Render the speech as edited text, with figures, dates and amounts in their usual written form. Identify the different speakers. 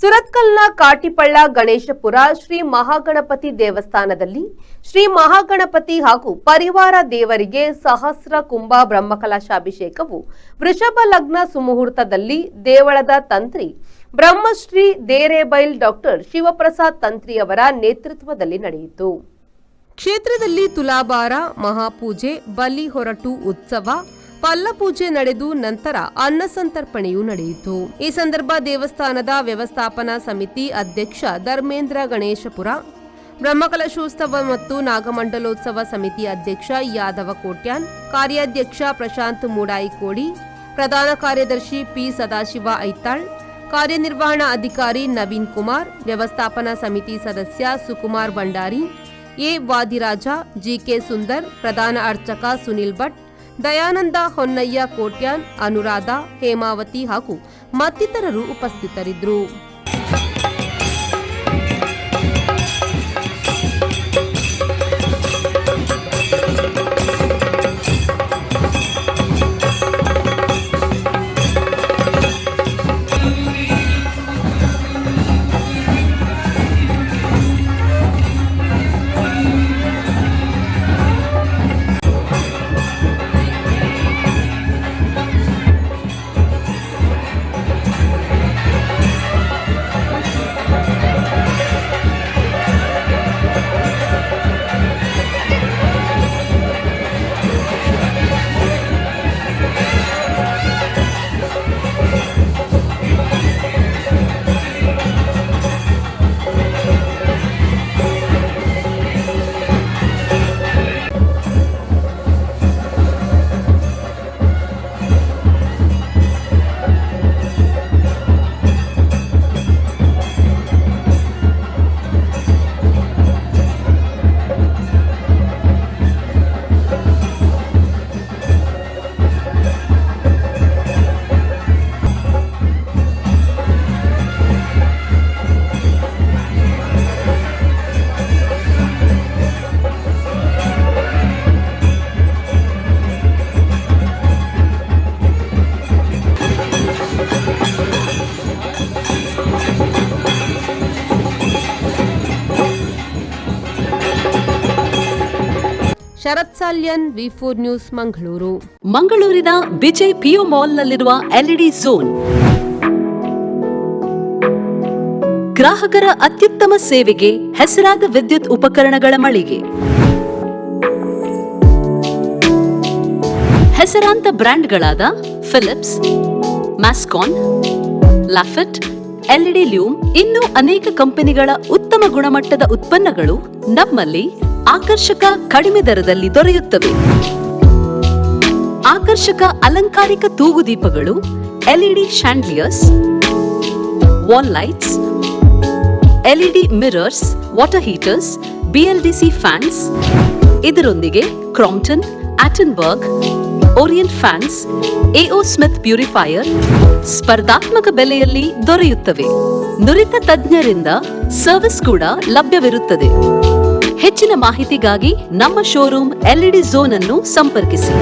Speaker 1: ಸುರತ್ಕಲ್ನ ಕಾಟಿಪಳ್ಳ ಗಣೇಶಪುರ ಶ್ರೀ ಮಹಾಗಣಪತಿ ದೇವಸ್ಥಾನದಲ್ಲಿ ಶ್ರೀ ಮಹಾಗಣಪತಿ ಹಾಗೂ ಪರಿವಾರ ದೇವರಿಗೆ ಸಹಸ್ರ ಕುಂಭ ಬ್ರಹ್ಮಕಲಶಾಭಿಷೇಕವು ವೃಷಭ ಲಗ್ನ ಸುಮುಹೂರ್ತದಲ್ಲಿ ದೇವಳದ ತಂತ್ರಿ ಬ್ರಹ್ಮಶ್ರೀ ದೇರೇಬೈಲ್ ಡಾಕ್ಟರ್ ಶಿವಪ್ರಸಾದ್ ತಂತ್ರಿಯವರ ನೇತೃತ್ವದಲ್ಲಿ ನಡೆಯಿತು. ಕ್ಷೇತ್ರದಲ್ಲಿ ತುಲಾಭಾರ, ಮಹಾಪೂಜೆ, ಬಲಿ ಹೊರಟು ಉತ್ಸವ, ಪಲ್ಲಪೂಜೆ ನಡೆದು ನಂತರ ಅನ್ನಸಂತರ್ಪಣೆಯೂ ನಡೆಯಿತು. ಈ ಸಂದರ್ಭ ದೇವಸ್ಥಾನದ ವ್ಯವಸ್ಥಾಪನಾ ಸಮಿತಿ ಅಧ್ಯಕ್ಷ ಧರ್ಮೇಂದ್ರ ಗಣೇಶಪುರ, ಬ್ರಹ್ಮಕಲಶೋತ್ಸವ ಮತ್ತು ನಾಗಮಂಡಲೋತ್ಸವ ಸಮಿತಿ ಅಧ್ಯಕ್ಷ ಯಾದವ ಕೋಟ್ಯಾನ್, ಕಾರ್ಯಾಧ್ಯಕ್ಷ ಪ್ರಶಾಂತ್ ಮೂಡಾಯಿಕೋಡಿ, ಪ್ರಧಾನ ಕಾರ್ಯದರ್ಶಿ ಪಿ ಸದಾಶಿವ ಐತಾಳ್, ಕಾರ್ಯನಿರ್ವಹಣಾ ಅಧಿಕಾರಿ ನವೀನ್ ಕುಮಾರ್, ವ್ಯವಸ್ಥಾಪನಾ ಸಮಿತಿ ಸದಸ್ಯ ಸುಕುಮಾರ್ ಭಂಡಾರಿ, ಎ ವಾದಿರಾಜ, ಜಿಕೆ ಸುಂದರ್, ಪ್ರಧಾನ ಅರ್ಚಕ ಸುನಿಲ್ ಭಟ್, ದಯಾನಂದ ಹೊನ್ನಯ್ಯ ಕೋಟ್ಯಾನ್, ಅನುರಾಧ, ಹೇಮಾವತಿ ಹಾಗೂ ಮತ್ತಿತರರು ಉಪಸ್ಥಿತರಿದ್ದರು. ಶರತ್ ಸಾಲ್ಯನ್, ವಿ4 ನ್ಯೂಸ್, ಮಂಗಳೂರು.
Speaker 2: ಮಂಗಳೂರಿನ ವಿಜಯ್ ಪಿಯು ಮಾಲ್ನಲ್ಲಿರುವ ಎಲ್ಇಡಿ ಝೋನ್ ಗ್ರಾಹಕರ ಅತ್ಯುತ್ತಮ ಸೇವೆಗೆ ಹೆಸರಾದ ವಿದ್ಯುತ್ ಉಪಕರಣಗಳ ಮಳಿಗೆ. ಹೆಸರಾಂತ ಬ್ರ್ಯಾಂಡ್ಗಳಾದ ಫಿಲಿಪ್ಸ್, ಮ್ಯಾಸ್ಕಾನ್, ಲಾಫೆಟ್, ಎಲ್ಇಡಿ ಲ್ಯೂಮ್ ಇನ್ನೂ ಅನೇಕ ಕಂಪನಿಗಳ ಉತ್ತಮ ಗುಣಮಟ್ಟದ ಉತ್ಪನ್ನಗಳು ನಮ್ಮಲ್ಲಿ ಆಕರ್ಷಕ ಕಡಿಮೆ ದರದಲ್ಲಿ ದೊರೆಯುತ್ತವೆ. ಆಕರ್ಷಕ ಅಲಂಕಾರಿಕ ತೂಗುದೀಪಗಳು, LED chandeliers, wall lights, LED mirrors, water heaters, BLDC fans, ಇದರೊಂದಿಗೆ Crompton, Atomberg, Orient fans, AO Smith purifier ಸ್ಪರ್ಧಾತ್ಮಕ ಬೆಲೆಯಲ್ಲಿ ದೊರೆಯುತ್ತವೆ. ನುರಿತ ತಜ್ಞರಿಂದ ಸರ್ವಿಸ್ ಕೂಡ ಲಭ್ಯವಿರುತ್ತದೆ. ಹೆಚ್ಚಿನ ಮಾಹಿತಿಗಾಗಿ ನಮ್ಮ ಶೋರೂಮ್ ಎಲ್ಇಡಿ ಝೋನ್ ಅನ್ನು ಸಂಪರ್ಕಿಸಿ.